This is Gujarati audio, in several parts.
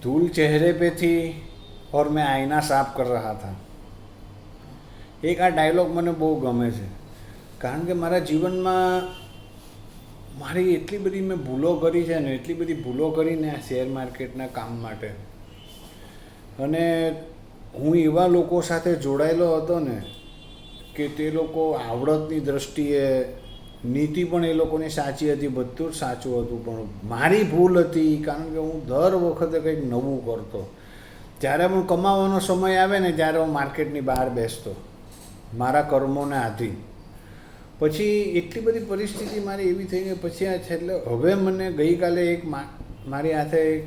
धूल चेहरे पे थी और मैं आईना साफ कर रहा था। एक आ डायलॉग મને બહુ ગમે છે, કારણ કે મારા જીવનમાં મારી એટલી બધી મેં ભૂલો કરી છે ને, એટલી બધી ભૂલો કરીને આ શેર માર્કેટના કામ માટે, અને હું એવા લોકો સાથે જોડાયેલો હતો ને કે તે લોકો આવડતની દૃષ્ટિએ, નીતિ પણ એ લોકોની સાચી હતી, બધું જ સાચું હતું, પણ મારી ભૂલ હતી, કારણ કે હું દર વખતે કંઈક નવું કરતો. જ્યારે પણ કમાવાનો સમય આવે ને ત્યારે હું માર્કેટની બહાર બેસતો, મારા કર્મોને આધીન. પછી એટલી બધી પરિસ્થિતિ મારી એવી થઈ ગઈ, પછી આ છેલ્લે હવે મને ગઈકાલે એક મારી હાથે એક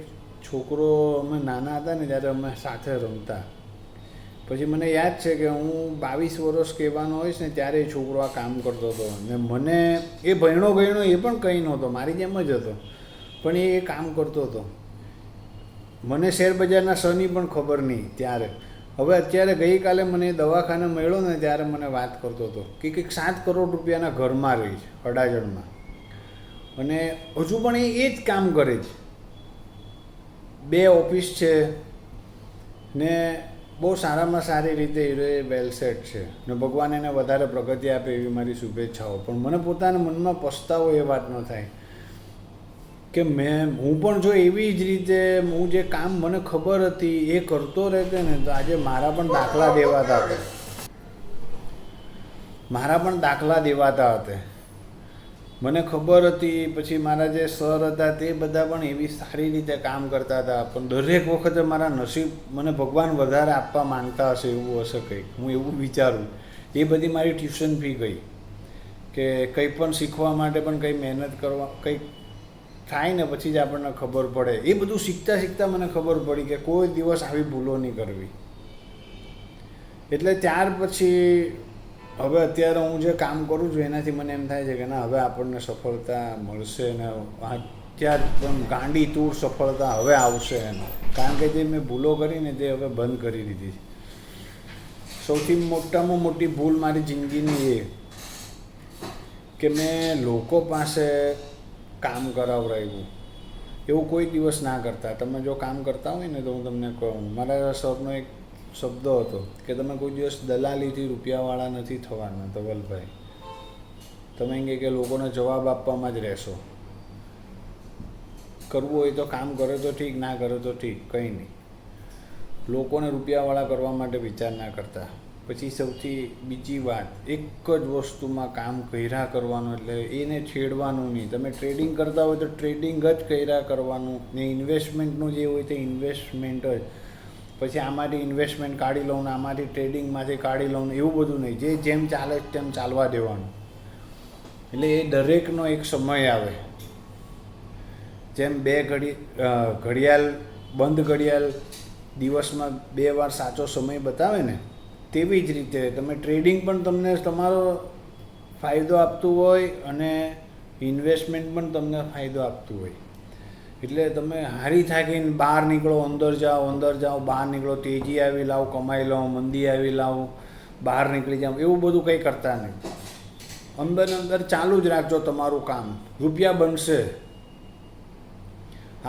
છોકરો, અમે નાના હતા ને ત્યારે અમે સાથે રમતા, પછી મને યાદ છે કે હું 22 વર્ષ કહેવાનો હોઈશ ને ત્યારે એ છોકરો આ કામ કરતો હતો, ને મને એ ભણ્યો ગયણો એ પણ કંઈ નહોતો, મારી જેમ જ હતો, પણ એ કામ કરતો હતો. મને શેરબજારના સની પણ ખબર નહીં ત્યારે. હવે અત્યારે ગઈકાલે મને દવાખાને મળ્યો ને ત્યારે મને વાત કરતો હતો કે કંઈક 7 કરોડ રૂપિયાના ઘરમાં રહી છે અડાજણમાં, અને હજુ પણ એ જ કામ કરે છે. 2 ઓફિસ છે ને બહુ સારામાં સારી રીતે એ વેલ સેટ છે, ને ભગવાન એને વધારે પ્રગતિ આપે એવી મારી શુભેચ્છાઓ. પણ મને પોતાના મનમાં પસ્તાવો એ વાતનો થાય કે હું પણ જો એવી જ રીતે હું જે કામ મને ખબર હતી એ કરતો રહેતે ને તો આજે મારા પણ દાખલા દેવાતા હતા. મને ખબર હતી, પછી મારા જે સર હતા તે બધા પણ એવી સારી રીતે કામ કરતા હતા, પણ દરેક વખતે મારા નસીબ મને ભગવાન વધારે આપવા માંગતા હશે, એવું હશે કંઈક, હું એવું વિચારું. એ બધી મારી ટ્યુશન ફી ગઈ કે કંઈ પણ શીખવા માટે પણ કંઈ મહેનત કરવા, કંઈક થાય ને પછી જ આપણને ખબર પડે. એ બધું શીખતા શીખતા મને ખબર પડી કે કોઈ દિવસ આવી ભૂલો નહીં કરવી. એટલે ત્યાર પછી હવે અત્યારે હું જે કામ કરું છું એનાથી મને એમ થાય છે કે ના, હવે આપણને સફળતા મળશે ને અત્યારે પણ ગાંડી તૂર સફળતા હવે આવશે એનો, કારણ કે જે મેં ભૂલો કરીને તે હવે બંધ કરી દીધી છે. સૌથી મોટામાં મોટી ભૂલ મારી જિંદગીની એ કે મેં લોકો પાસે કામ કરાવડાવ્યું. એવું કોઈ દિવસ ના કરતા. તમે જો કામ કરતા હોય ને તો હું તમને કહું, મારા સરનો એક શબ્દ હતો કે તમે કોઈ દિવસ દલાલીથી રૂપિયાવાળા નથી થવાના ધવલભાઈ. તમે એમ કે લોકોને જવાબ આપવામાં જ રહેશો. કરવું હોય તો કામ કરે તો ઠીક, ના કરે તો ઠીક, કંઈ નહીં. લોકોને રૂપિયાવાળા કરવા માટે વિચાર ના કરતા. પછી સૌથી બીજી વાત, એક જ વસ્તુમાં કામ કર્યા કરવાનું, એટલે એને છેડવાનું નહીં. તમે ટ્રેડિંગ કરતા હોય તો ટ્રેડિંગ જ કર્યા કરવાનું ને, ઇન્વેસ્ટમેન્ટનું જે હોય તે ઇન્વેસ્ટમેન્ટ જ. પછી આમાંથી ઇન્વેસ્ટમેન્ટ કાઢી લઉં ને આમાંથી ટ્રેડિંગમાંથી કાઢી લઉં ને એવું બધું નહીં. જે જેમ ચાલે તેમ ચાલવા દેવાનું. એટલે એ દરેકનો એક સમય આવે, જેમ ઘડિયાળ બંધ ઘડિયાળ દિવસમાં 2 વાર સાચો સમય બતાવે ને, તેવી જ રીતે તમે ટ્રેડિંગ પણ તમને તમારો ફાયદો આપતું હોય અને ઇન્વેસ્ટમેન્ટ પણ તમને ફાયદો આપતું હોય. એટલે તમે હારી થાકીને બહાર નીકળો, અંદર જાઓ, બહાર નીકળો, તેજી આવી લાવો, કમાઈ લો, મંદી આવી લાવો, બહાર નીકળી જાઓ, એવું બધું કંઈ કરતા નહીં. અંદર ચાલુ જ રાખજો તમારું કામ, રૂપિયા બનશે.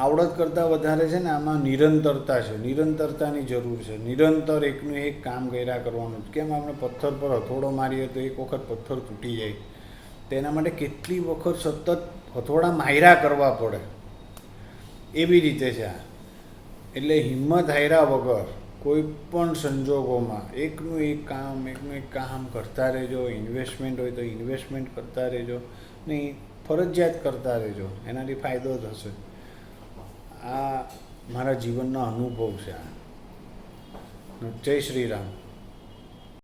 આવડત કરતાં વધારે છે ને આમાં નિરંતરતા છે, નિરંતરતાની જરૂર છે. નિરંતર એકનું એક કામ કર્યા કરવાનું. કેમ આપણે પથ્થર પર હથોડો મારીએ તો એક વખત પથ્થર તૂટી જાય, તેના માટે કેટલી વખત સતત હથોડા માર્યા કરવા પડે, એવી રીતે છે આ. એટલે હિંમત હાર્યા વગર કોઈ પણ સંજોગોમાં એકનું એક કામ કરતા રહેજો. ઇન્વેસ્ટમેન્ટ હોય તો ઇન્વેસ્ટમેન્ટ કરતા રહેજો, નહીં ફરજિયાત કરતા રહેજો, એનાથી ફાયદો થશે. આ મારા જીવનનો અનુભવ છે. જય શ્રી રામ.